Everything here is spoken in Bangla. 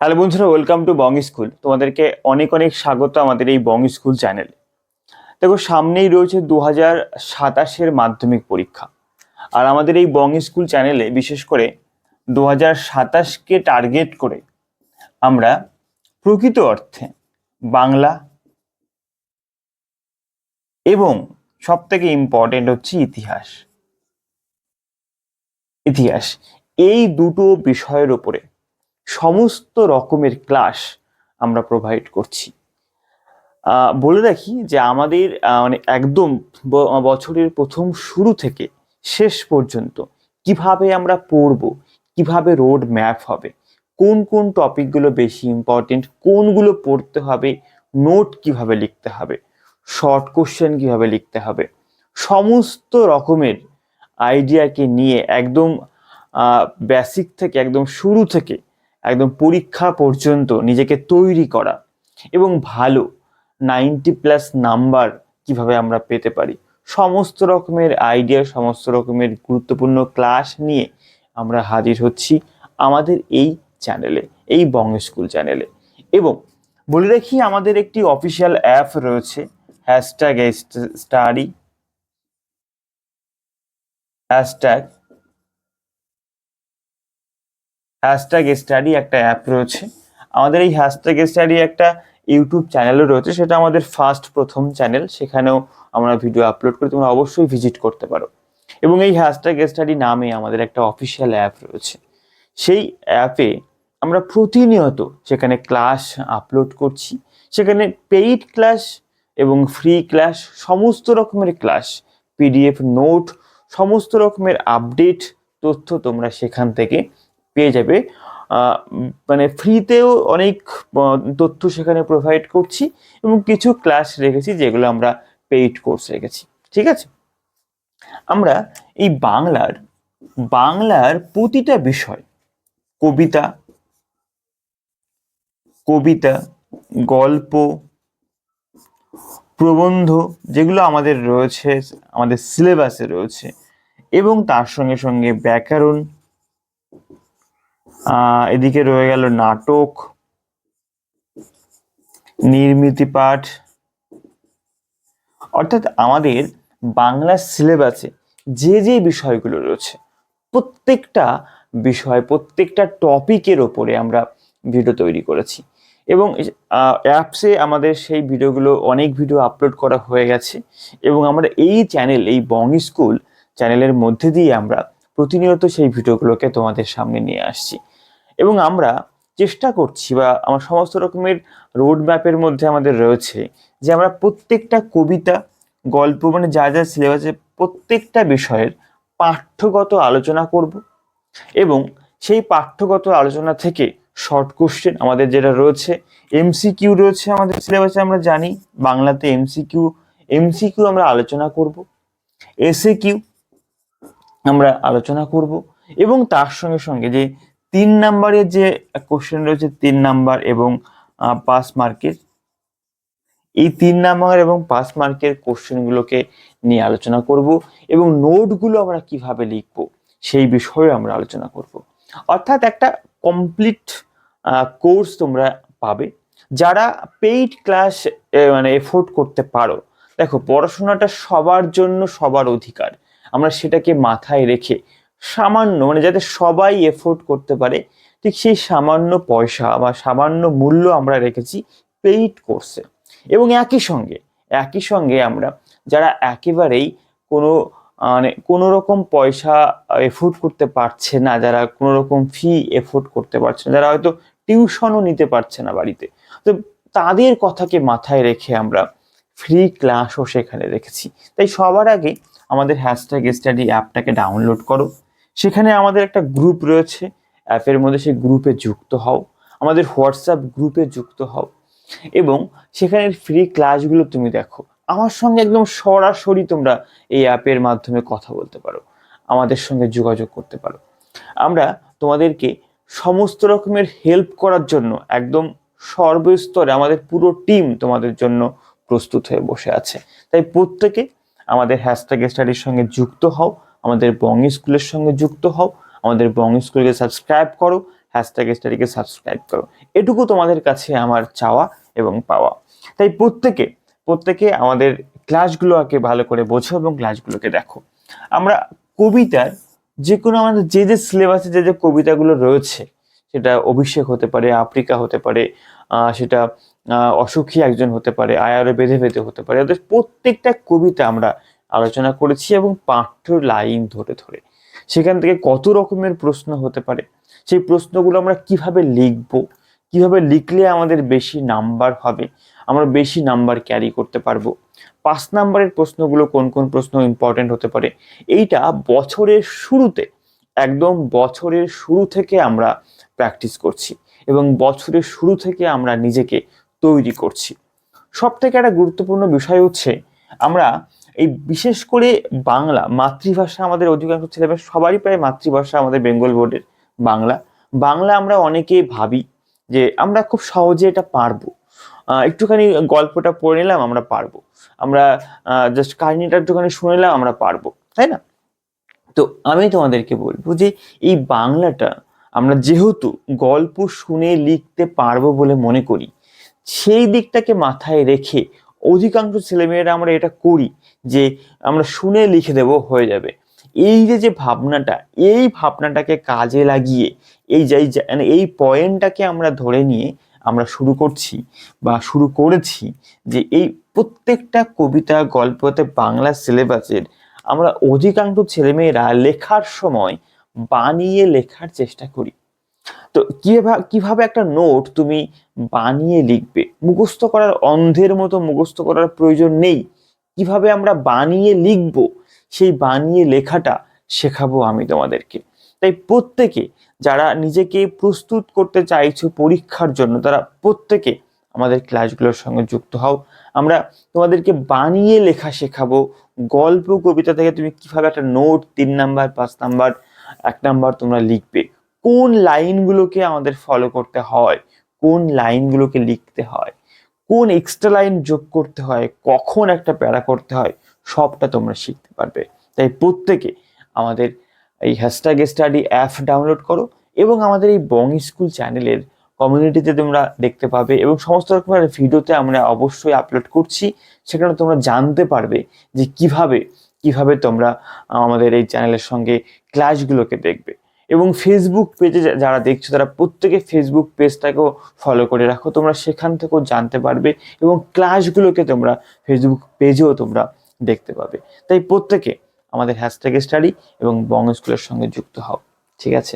হ্যালো বন্ধুরা, ওয়েলকাম টু বং স্কুল। তোমাদেরকে অনেক অনেক স্বাগত আমাদের এই বং স্কুল চ্যানেলে। দেখো, সামনেই রয়েছে 2027-এর মাধ্যমিক পরীক্ষা। আর আমাদের এই বং স্কুল চ্যানেলে বিশেষ করে 2027কে টার্গেট করে আমরা প্রকৃত অর্থে বাংলা এবং সব থেকে ইম্পর্টেন্ট হচ্ছে ইতিহাস ইতিহাস এই দুটো বিষয়ের উপরে সমস্ত রকমের ক্লাস আমরা প্রোভাইড করছি। বলে রাখি যে আমাদের মানে একদম বছরের প্রথম শুরু থেকে শেষ পর্যন্ত কিভাবে আমরা পড়ব, কিভাবে রোড ম্যাপ হবে, কোন কোন টপিকগুলো বেশি ইম্পর্টেন্ট, কোনগুলো পড়তে হবে, নোট কিভাবে লিখতে হবে, শর্ট কোশ্চেন কিভাবে লিখতে হবে, সমস্ত রকমের আইডিয়াকে নিয়ে একদম বেসিক থেকে একদম শুরু থেকে একদম পরীক্ষা পর্যন্ত নিজেকে তৈরি করা এবং ভালো 90+ নাম্বার কিভাবে আমরা পেতে পারি, সমস্ত রকমের আইডিয়া, সমস্ত রকমের গুরুত্বপূর্ণ ক্লাস নিয়ে আমরা হাজির হচ্ছি আমাদের এই চ্যানেলে, এই বং স্কুল চ্যানেলে। এবং বলে রাখি, আমাদের একটি অফিসিয়াল অ্যাপ রয়েছে, hashtag study, hashtag hashtag study একটা অ্যাপ রয়েছে। আমাদের এই হ্যাশট্যাগ স্টাডি একটা ইউটিউব চ্যানেলও রয়েছে, সেটা আমাদের প্রথম চ্যানেল, সেখানেও আমরা ভিডিও আপলোড করি, তোমরা অবশ্যই ভিজিট করতে পারো। এবং এই হ্যাশট্যাগ স্টাডি নামে আমাদের একটা অফিসিয়াল অ্যাপ রয়েছে। সেই অ্যাপে আমরা প্রতিনিয়ত সেখানে ক্লাস আপলোড করছি। সেখানে পেইড ক্লাস এবং ফ্রি ক্লাস, সমস্ত রকমের ক্লাস, পিডিএফ নোট, সমস্ত রকমের আপডেট তথ্য তোমরা সেখান থেকে পেয়ে যাবে। মানে ফ্রিতেও অনেক তথ্য সেখানে প্রোভাইড করছি এবং কিছু ক্লাস রেখেছি যেগুলো আমরা পেইড কোর্স রেখেছি। ঠিক আছে, আমরা এই বাংলার প্রতিটা বিষয়, কবিতা কবিতা গল্প, প্রবন্ধ, যেগুলো আমাদের রয়েছে, আমাদের সিলেবাসে রয়েছে, এবং তার সঙ্গে সঙ্গে ব্যাকরণ, এদিকে রয়ে গেল নাটক, নির্মিতি পাঠ, অর্থাৎ আমাদের বাংলা সিলেবাসে যে যে বিষয়গুলো রয়েছে প্রত্যেকটা বিষয়, প্রত্যেকটা টপিকের ওপরে আমরা ভিডিও তৈরি করেছি। এবং অ্যাপসে আমাদের সেই ভিডিওগুলো, অনেক ভিডিও আপলোড করা হয়ে গেছে। এবং আমরা এই চ্যানেল, এই বং স্কুল চ্যানেলের মধ্যে দিয়ে আমরা প্রতিনিয়ত সেই ভিডিওগুলোকে তোমাদের সামনে নিয়ে আসছি। এবং আমরা চেষ্টা করছি, বা আমার সমস্ত রকমের রোড ম্যাপের মধ্যে আমাদের রয়েছে যে আমরা প্রত্যেকটা কবিতা, গল্প, মানে যা যা সিলেবাসে প্রত্যেকটা বিষয়ের পাঠ্যগত আলোচনা করব। এবং সেই পাঠ্যগত আলোচনা থেকে শর্ট কোশ্চেন আমাদের যেটা রয়েছে, এমসিকিউ রয়েছে আমাদের সিলেবাসে, আমরা জানি বাংলাতে এমসিকিউ আমরা আলোচনা করব, এসএ কিউ আমরা আলোচনা করব। এবং তার সঙ্গে সঙ্গে যে 3 নাম্বারের যে কোশ্চেন রয়েছে, 3 নাম্বার এবং 5 মার্কের, এই 3 নাম্বার এবং 5 মার্কের কোশ্চেনগুলোকে নিয়ে আলোচনা করব। এবং নোটগুলো আমরা কিভাবে লিখবো সেই বিষয়ে আমরা আলোচনা করব। অর্থাৎ একটা কমপ্লিট কোর্স তোমরা পাবে। যারা পেইড ক্লাস মানে এফোর্ড করতে পারো, দেখো, পড়াশোনাটা সবার জন্য সবার অধিকার, আমরা সেটাকে মাথায় রেখে সামান্য, মানে যাতে সবাই এফোর্ড করতে পারে, ঠিক সেই সামান্য পয়সা বা সামান্য মূল্য আমরা রেখেছি পেইড কোর্সে। এবং একই সঙ্গে আমরা যারা একেবারেই কোনো মানে কোনো রকম পয়সা এফোর্ড করতে পারছে না, যারা কোনো রকম ফি এফোর্ড করতে পারছে না, যারা হয়তো টিউশনও নিতে পারছে না বাড়িতে, তো তাদের কথাকে মাথায় রেখে আমরা ফ্রি ক্লাসও সেখানে রেখেছি। তাই সবার আগে আমাদের হ্যাশট্যাগ স্টাডি অ্যাপটাকে ডাউনলোড করো। সেখানে আমাদের একটা গ্রুপ রয়েছে, অ্যাপের মধ্যে সেই গ্রুপে যুক্ত হও, আমাদের হোয়াটসঅ্যাপ গ্রুপে যুক্ত হও। এবং সেখানে ফ্রি ক্লাসগুলো তুমি দেখো, আমার সঙ্গে একদম সরাসরি তোমরা এই অ্যাপের মাধ্যমে কথা বলতে পারো, আমাদের সঙ্গে যোগাযোগ করতে পারো। আমরা তোমাদেরকে সমস্ত রকমের হেল্প করার জন্য একদম সর্বস্তরে আমাদের পুরো টিম তোমাদের জন্য প্রস্তুত হয়ে বসে আছে। তাই প্রত্যেকে আমাদের হ্যাশট্যাগ স্টাডির সঙ্গে যুক্ত হও, আমাদের বং স্কুলের সঙ্গে যুক্ত হও, আমাদের বং স্কুলকে সাবস্ক্রাইব করো, হ্যাশট্যাগ স্টাডিকে সাবস্ক্রাইব করো। এটুকু তোমাদের কাছে আমার চাওয়া এবং পাওয়া। তাই প্রত্যেকে আমাদের ক্লাসগুলোকে ভালো করে বোঝো এবং ক্লাসগুলোকে দেখো। আমরা কবিতার যে কোনো আমাদের যে সিলেবাসে যে কবিতাগুলো রয়েছে, সেটা অভিষেক হতে পারে, আফ্রিকা হতে পারে, সেটা অসুখী একজন হতে পারে, আয়ারে বেঁধে বেঁধে হতে পারে, ওদের প্রত্যেকটা কবিতা আমরা আলোচনা করেছি এবং পাঠ্য লাইন ধরে ধরে সেখান থেকে কত রকমের প্রশ্ন হতে পারে, সেই প্রশ্নগুলো আমরা কিভাবে লিখবো, কিভাবে লিখলে আমাদের বেশি নাম্বার হবে, আমরা বেশি নাম্বার ক্যারি করতে পারবো, 5 নাম্বারের প্রশ্নগুলো কোন কোন প্রশ্ন ইম্পর্টেন্ট হতে পারে, এইটা বছরের শুরুতে, একদম বছরের শুরু থেকে আমরা প্র্যাকটিস করছি এবং বছরের শুরু থেকে আমরা নিজেকে তৈরি করছি। সব থেকে একটা গুরুত্বপূর্ণ বিষয় হচ্ছে আমরা এই বিশেষ করে বাংলা মাতৃভাষা, আমাদের অধিকাংশ ছেলেমেয়ে সবারই প্রায় মাতৃভাষা আমাদের বেঙ্গল বোর্ডের বাংলা আমরা অনেকেই ভাবি যে আমরা খুব সহজে এটা পারবো, একটুখানি গল্পটা পড়ে নিলাম আমরা পারবো, আমরা জাস্ট কাহিনীটা একটুখানি শুনে নিলাম আমরা পারবো, তাই না? তো আমি তোমাদেরকে বলবো যে এই বাংলাটা আমরা যেহেতু গল্প শুনে লিখতে পারবো বলে মনে করি, সেই দিকটাকে মাথায় রেখে অধিকাংশ ছেলেমেয়েরা আমরা এটা করি যে আমরা শুনে লিখে দেব, হয়ে যাবে। এই যে ভাবনাটা, এই ভাবনাটাকে কাজে লাগিয়ে এই পয়েন্টটাকে আমরা ধরে নিয়ে আমরা শুরু করছি বা শুরু করেছি যে এই প্রত্যেকটা কবিতা গল্পতে বাংলা সিলেবাসের আমরা অধিকাংশ ছেলেমেয়েরা লেখার সময় বানিয়ে লেখার চেষ্টা করি। তো কিভাবে একটা নোট তুমি বানিয়ে লিখবে, মুখস্থ করার অন্ধের মতো মুখস্থ করার প্রয়োজন নেই, কিভাবে আমরা বানিয়ে লিখবো, সেই বানিয়ে লেখাটা শেখাবো আমি তোমাদেরকে। তাই প্রত্যেকে যারা নিজেকে প্রস্তুত করতে চাইছো পরীক্ষার জন্য, তারা প্রত্যেকে আমাদের ক্লাসগুলোর সঙ্গে যুক্ত হও। আমরা তোমাদেরকে বানিয়ে লেখা শেখাবো। গল্প কবিতা থেকে তুমি কিভাবে একটা নোট 3 নাম্বার 5 নাম্বার 1 নাম্বার তোমরা লিখবে, কোন লাইনগুলোকে আমাদের ফলো করতে হয়, কোন লাইনগুলোকে লিখতে হয়, কোন এক্সট্রা লাইন যোগ করতে হয়, কখন একটা প্যারা করতে হয়, সবটা তোমরা শিখতে পারবে। তাই প্রত্যেকে আমাদের এই হ্যাশট্যাগ স্টাডি অ্যাপ ডাউনলোড করো এবং আমাদের এই বং স্কুল চ্যানেলের কমিউনিটিতে তোমরা দেখতে পাবে এবং সমস্ত রকমের ভিডিওতে আমরা অবশ্যই আপলোড করছি, সেখানে তোমরা জানতে পারবে যে কিভাবে তোমরা আমাদের এই চ্যানেলের সঙ্গে ক্লাসগুলোকে দেখবে। এবং ফেসবুক পেজে যারা দেখছো তারা প্রত্যেকে ফেসবুক পেজটাকেও ফলো করে রাখো, তোমরা সেখান থেকেও জানতে পারবে এবং ক্লাসগুলোকে তোমরা ফেসবুক পেজেও তোমরা দেখতে পাবে। তাই প্রত্যেকে আমাদের হ্যাশট্যাগ স্টাডি এবং বং স্কুলের সঙ্গে যুক্ত হও, ঠিক আছে?